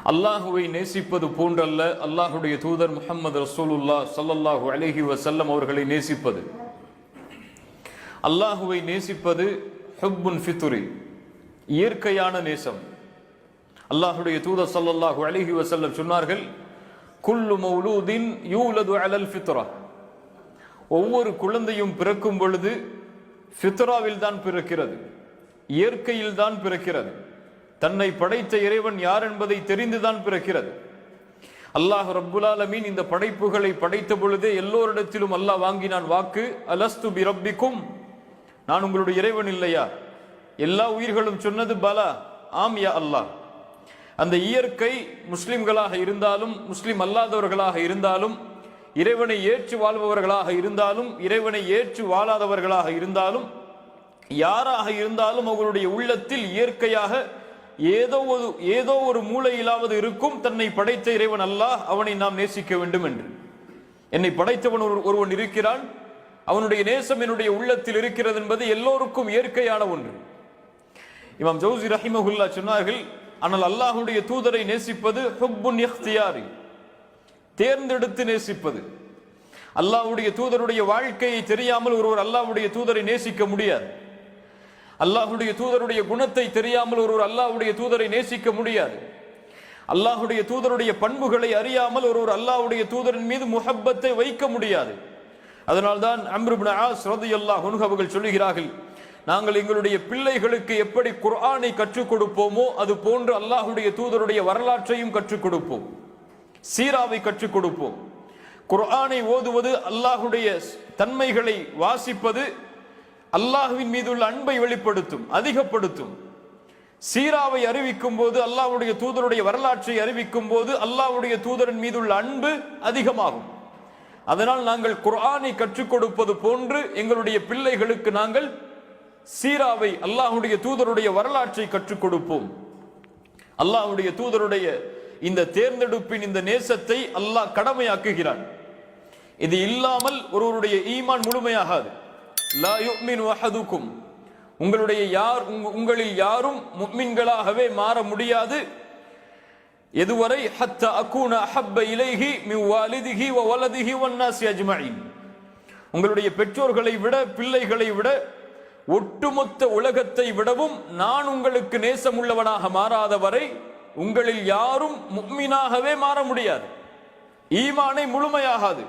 அல்லாஹுவை நேசிப்பது போன்றல்ல அல்லாஹுடைய தூதர் முஹம்மது ரசூலுல்லாஹ் ஸல்லல்லாஹு அலைஹி வஸல்லம் அவர்களை நேசிப்பது. அல்லாஹுவை நேசிப்பது ஹுப்புன் ஃபித்ரி, இயற்கையான நேசம். அல்லாஹுடைய தூதர் ஸல்லல்லாஹு அலைஹி வஸல்லம் சொன்னார்கள், குல்லு மௌலூதின் யூலது அலல் ஃபித்ரா, ஒவ்வொரு குழந்தையும் பிறக்கும் பொழுது ஃபித்ராவில் தான் பிறக்கிறது, இயற்கையில் தான் பிறக்கிறது. தன்னை படைத்த இறைவன் யார் என்பதை தெரிந்துதான் பிறக்கிறது. அல்லாஹ் ரப்புல் ஆலமீன் இந்த படைப்புகளை படைத்த பொழுதே எல்லோரிடத்திலும் அல்லாஹ் வாங்கினான் வாக்கு, அலஸ்து பி ரப்பிக்கும், நான் உங்களுடைய இறைவன் இல்லையா? எல்லா உயிர்களும் சொன்னது பலா, ஆம் யா அல்லாஹ். அந்த இயற்கை முஸ்லிம்களாக இருந்தாலும் முஸ்லிம் அல்லாதவர்களாக இருந்தாலும், இறைவனை ஏற்று வாழ்பவர்களாக இருந்தாலும் இறைவனை ஏற்று வாழாதவர்களாக இருந்தாலும், யாராக இருந்தாலும் அவர்களுடைய உள்ளத்தில் இயற்கையாக ஏதோ ஒரு மூலையிலாவது இருக்கும், தன்னை படைத்த இறைவன் அல்லாஹ், அவனை நாம் நேசிக்க வேண்டும் என்று. என்னை படைத்தவன் ஒருவன் இருக்கிறான், அவனுடைய நேசம் என்னுடைய உள்ளத்தில் இருக்கிறது என்பது எல்லோருக்கும் இயற்கையான ஒன்று. இமாம் ஜௌசி ரஹிமஹுல்லாஹ் சொன்னார்கள், ஆனால் அல்லாஹுடைய தூதரை நேசிப்பது ஹுப்புன் இக்தியாரி, தேர்ந்தெடுத்து நேசிப்பது. அல்லாஹ்வுடைய தூதருடைய வாழ்க்கையை தெரியாமல் ஒருவர் அல்லாஹ்வுடைய தூதரை நேசிக்க முடியாது. அல்லாஹுடைய தூதருடைய குணத்தை தெரியாமல் ஒருவர் அல்லாஹுடைய தூதரை நேசிக்க முடியாது. அல்லாஹுடைய தூதருடைய பண்புகளை அறியாமல் ஒருவர் அல்லாஹுடைய தூதரின் மீது முஹப்பத்தை வைக்க முடியாது. அதனால்தான் அம்ர் இப்னு ஆஸ் ரலியல்லாஹு அன்ஹு அவர்கள் சொல்லுகிறார்கள், நாங்கள் எங்களுடைய பிள்ளைகளுக்கு எப்படி குர்ஆனை கற்றுக் கொடுப்போமோ அது போன்று அல்லாஹுடைய தூதருடைய வரலாற்றையும் கற்றுக் கொடுப்போம், சீராவை கற்றுக் கொடுப்போம். குர்ஆனை ஓதுவது, அல்லாஹுடைய தன்மைகளை வாசிப்பது அல்லாஹ்வின் மீது உள்ள அன்பை வெளிப்படுத்தும், அதிகப்படுத்தும். சீராவை அறிவிக்கும் போது, அல்லாஹ்வுடைய தூதருடைய வரலாற்றை அறிவிக்கும் போது அல்லாஹ்வுடைய தூதரின் மீது உள்ள அன்பு அதிகமாகும். அதனால் நாங்கள் குர்ஆனை கற்றுக் கொடுப்பது போன்று எங்களுடைய பிள்ளைகளுக்கு நாங்கள் சீராவை, அல்லாஹ்வுடைய தூதருடைய வரலாற்றை கற்றுக் கொடுப்போம். அல்லாஹ்வுடைய தூதருடைய இந்த தேர்ந்தெடுப்பின் இந்த நேசத்தை அல்லாஹ் கடமையாக்குகிறான். இது இல்லாமல் ஒருவருடைய ஈமான் முழுமையாகாது. லா யுமினு அஹதுக்கும், உங்களில் யாரும் முஃமின்களாகவே மாற முடியாது. எதுவரை ஹத்தா அகூன அஹப்ப இலைஹி மின் வாலிதிஹி வ வலதிஹி வன்னாஸி அஜ்மஈன், உங்களுடைய பெற்றோர்களை விட பிள்ளைகளை விட ஒட்டுமொத்த உலகத்தை விடவும் நான் உங்களுக்கு நேசம் உள்ளவனாக மாறாத வரை உங்களில் யாரும் முஃமினாகவே மாற முடியாது, ஈமானை முழுமையாகாது.